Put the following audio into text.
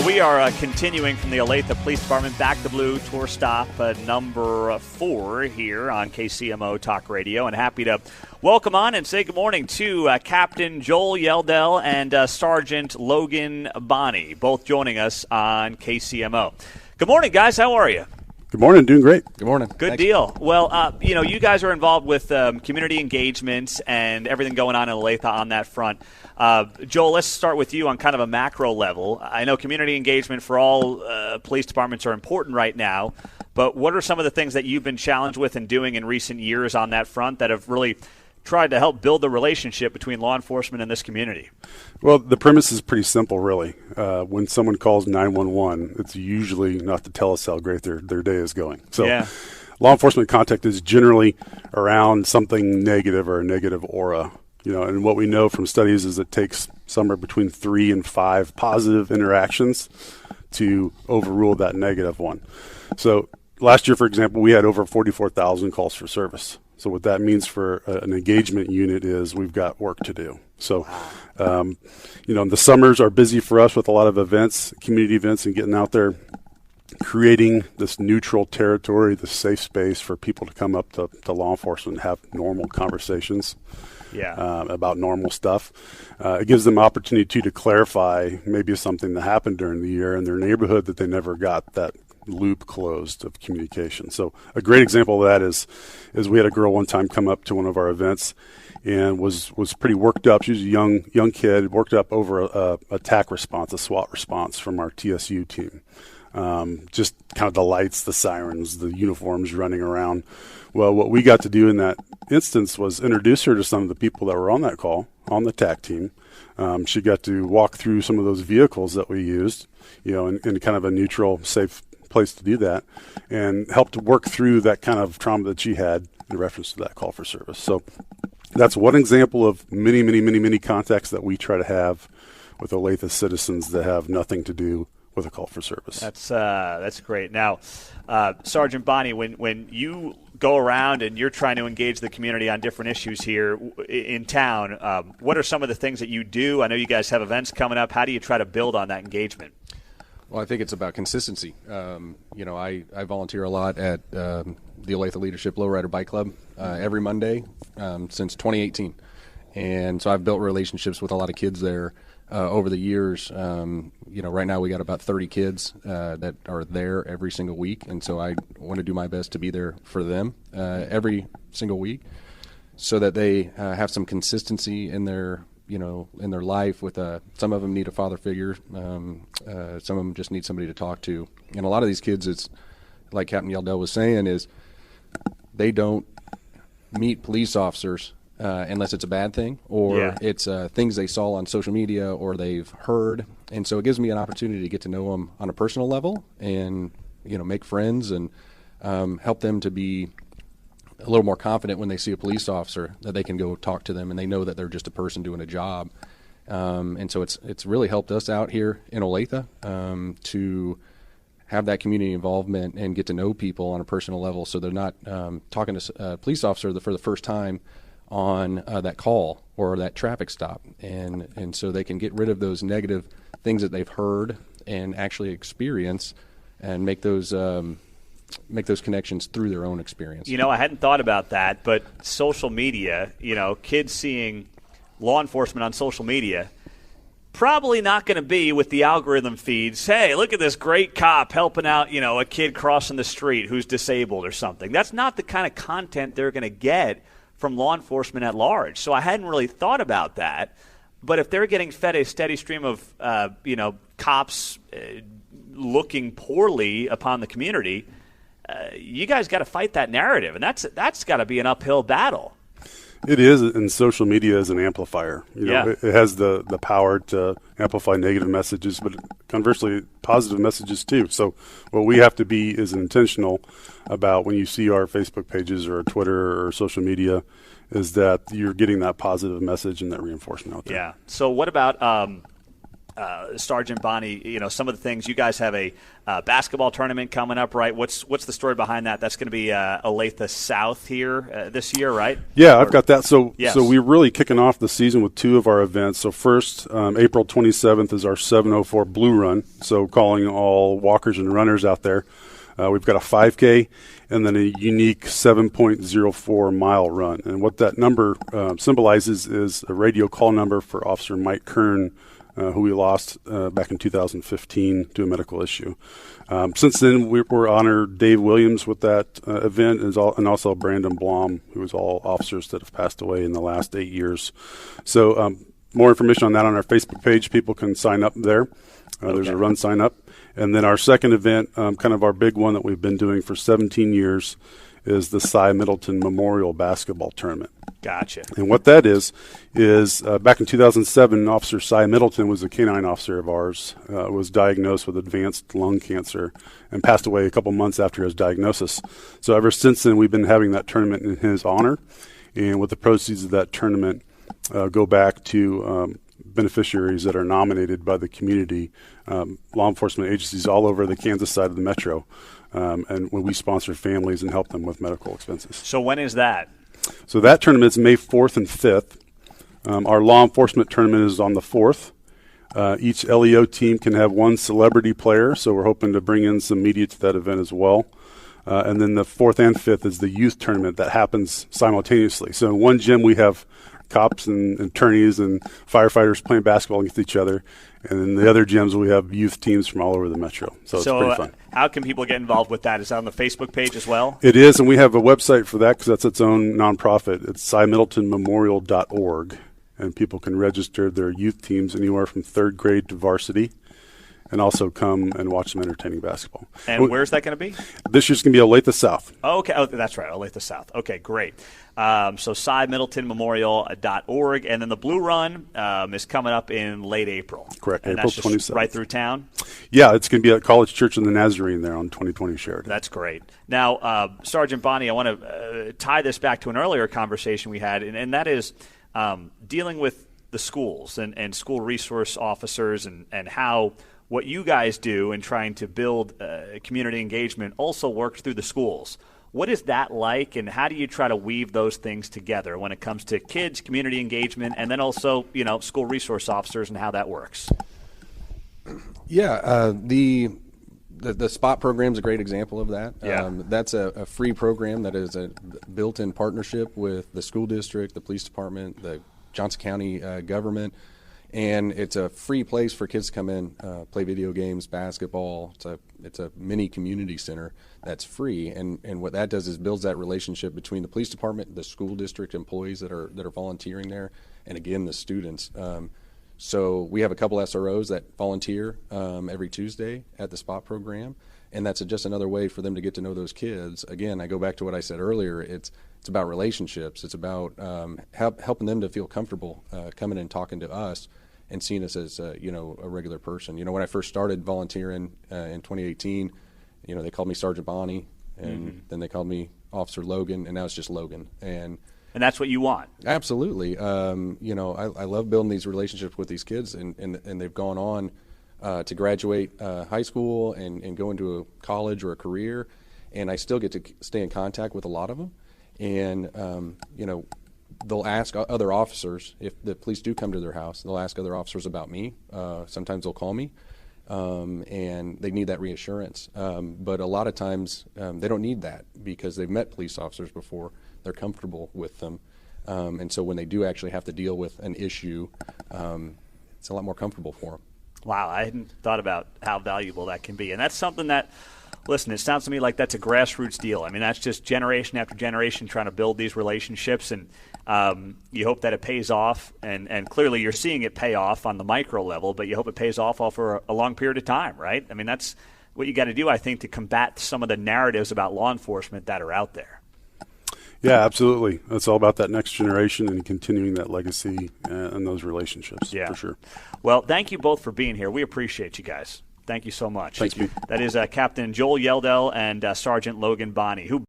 We are continuing from the Olathe Police Department Back the Blue tour stop number 4 here on KCMO Talk Radio, and happy to welcome on and say good morning to Captain Joel Yeldell and Sgt Logan Bonney, both joining us on KCMO. Good morning, guys. How are you? Good morning. Doing great. Good morning. Good Thanks. deal. Well, you guys are involved with community engagement and everything going on in Olathe on that front. Joel, let's start with you on kind of a macro level. I know community engagement for all police departments are important right now, but what are some of the things that you've been challenged with and doing in recent years on that front that have really tried to help build the relationship between law enforcement and this community? Well, the premise is pretty simple, really. When someone calls 911, it's usually not to tell us how great their day is going. So yeah. Law enforcement contact is generally around something negative or a negative aura. And what we know from studies is it takes somewhere between 3 and 5 positive interactions to overrule that negative one. So last year, for example, we had over 44,000 calls for service. So what that means for an engagement unit is we've got work to do. So, the summers are busy for us with a lot of events, community events, and getting out there, creating this neutral territory, this safe space for people to come up to law enforcement and have normal conversations about normal stuff. It gives them opportunity to clarify maybe something that happened during the year in their neighborhood that they never got that loop closed of communication. So a great example of that is we had a girl one time come up to one of our events and was pretty worked up. She was a young kid, worked up over a attack response, a SWAT response from our TSU team. Just kind of the lights, the sirens, the uniforms running around. Well, what we got to do in that instance was introduce her to some of the people that were on that call, on the TAC team. She got to walk through some of those vehicles that we used, in kind of a neutral, safe place to do that, and helped work through that kind of trauma that she had in reference to that call for service. So that's one example of many, many, many, many contacts that we try to have with Olathe citizens that have nothing to do with a call for service. That's great. Now, Sgt. Bonney, when you go around and you're trying to engage the community on different issues here in town, what are some of the things that you do? I know you guys have events coming up. How do you try to build on that engagement? Well, I think it's about consistency. I volunteer a lot at the Olathe Leadership Lowrider Bike Club every Monday since 2018. And so I've built relationships with a lot of kids there over the years. Right now we got about 30 kids that are there every single week. And so I want to do my best to be there for them every single week so that they have some consistency in their life with some of them need a father figure. Some of them just need somebody to talk to. And a lot of these kids, it's like Captain Yeldell was saying, is they don't meet police officers unless it's a bad thing or it's things they saw on social media or they've heard. And so it gives me an opportunity to get to know them on a personal level and, make friends and help them to be a little more confident when they see a police officer that they can go talk to them and they know that they're just a person doing a job. And so it's really helped us out here in Olathe to have that community involvement and get to know people on a personal level so they're not talking to a police officer for the first time on that call or that traffic stop. And so they can get rid of those negative things that they've heard and actually experience and make those connections through their own experience. I hadn't thought about that, but social media, kids seeing law enforcement on social media, probably not going to be with the algorithm feeds, hey, look at this great cop helping out, a kid crossing the street who's disabled or something. That's not the kind of content they're going to get from law enforcement at large. So I hadn't really thought about that. But if they're getting fed a steady stream of, cops looking poorly upon the community, you guys got to fight that narrative, and that's got to be an uphill battle. It is, and social media is an amplifier. It has the power to amplify negative messages, but conversely, positive messages too. So what we have to be is intentional about when you see our Facebook pages or Twitter or social media, is that you're getting that positive message and that reinforcement out there. Yeah. So what about Sergeant Bonney, some of the things, you guys have a basketball tournament coming up, right? What's the story behind that? That's going to be Olathe South here this year, right? Yeah, I've got that. Yes. So we're really kicking off the season with two of our events. So first, April 27th is our 704 Blue Run. So calling all walkers and runners out there. We've got a 5K and then a unique 7.04 mile run. And what that number symbolizes is a radio call number for Officer Mike Kern, who we lost back in 2015 to a medical issue. Since then, we're honored Dave Williams with that event, and also Brandon Blom, who is all officers that have passed away in the last 8 years. So more information on that on our Facebook page. People can sign up there. There's a run sign up. And then our second event, kind of our big one that we've been doing for 17 years, is the Cy Middleton Memorial Basketball Tournament. Gotcha. And what that is back in 2007, Officer Cy Middleton was a canine officer of ours, was diagnosed with advanced lung cancer and passed away a couple months after his diagnosis. So ever since then, we've been having that tournament in his honor. And with the proceeds of that tournament, go back to beneficiaries that are nominated by the community, law enforcement agencies all over the Kansas side of the metro. And when we sponsor families and help them with medical expenses. So when is that? So that tournament is May 4th and 5th. Our law enforcement tournament is on the 4th. Each LEO team can have one celebrity player, so we're hoping to bring in some media to that event as well. And then the 4th and 5th is the youth tournament that happens simultaneously. So in one gym we have cops and attorneys and firefighters playing basketball against each other. And in the other gyms, we have youth teams from all over the metro. So it's pretty fun. How can people get involved with that? Is that on the Facebook page as well? It is, and we have a website for that because that's its own nonprofit. It's cymiddletonmemorial.org, and people can register their youth teams anywhere from 3rd grade to varsity, and also come and watch some entertaining basketball. And where's that going to be? This year's going to be Olathe South. Oh, okay. Oh, that's right, Olathe South. Okay, great. So CyMiddletonMemorial.org. And then the Blue Run is coming up in late April. Correct, and April that's 27th. Right through town? Yeah, it's going to be at College Church in the Nazarene there on 2020 Sheridan. That's great. Now, Sergeant Bonney, I want to tie this back to an earlier conversation we had, and that is dealing with the schools and school resource officers and how what you guys do in trying to build community engagement also works through the schools. What is that like, and how do you try to weave those things together when it comes to kids, community engagement, and then also, school resource officers and how that works? Yeah, the SPOT program is a great example of that. Yeah. That's a free program that is a built-in partnership with the school district, the police department, the Johnson County government. And it's a free place for kids to come in, play video games, basketball. It's a mini community center that's free. And what that does is builds that relationship between the police department, the school district employees that are volunteering there, and again the students. So we have a couple SROs that volunteer every Tuesday at the SPOT program, and that's just another way for them to get to know those kids. Again, I go back to what I said earlier. It's about relationships. It's about helping them to feel comfortable coming and talking to us and seeing us as a regular person. When I first started volunteering in 2018, they called me Sergeant Bonney, and then they called me Officer Logan, and now it's just Logan. And that's what you want. Absolutely. I love building these relationships with these kids, and they've gone on to graduate high school and go into a college or a career, and I still get to stay in contact with a lot of them. And they'll ask other officers, if the police do come to their house, they'll ask other officers about me. Sometimes they'll call me, and they need that reassurance. But a lot of times they don't need that because they've met police officers before. They're comfortable with them. And so when they do actually have to deal with an issue, it's a lot more comfortable for them. Wow, I hadn't thought about how valuable that can be. And that's something that, listen, it sounds to me like that's a grassroots deal. I mean, that's just generation after generation trying to build these relationships, and you hope that it pays off. And clearly you're seeing it pay off on the micro level, but you hope it pays off for a long period of time, right? I mean, that's what you got to do, I think, to combat some of the narratives about law enforcement that are out there. Yeah, absolutely. It's all about that next generation and continuing that legacy and those relationships, for sure. Well, thank you both for being here. We appreciate you guys. Thank you so much. Thanks, Pete. That is Captain Joel Yeldell and Sergeant Logan Bonney, who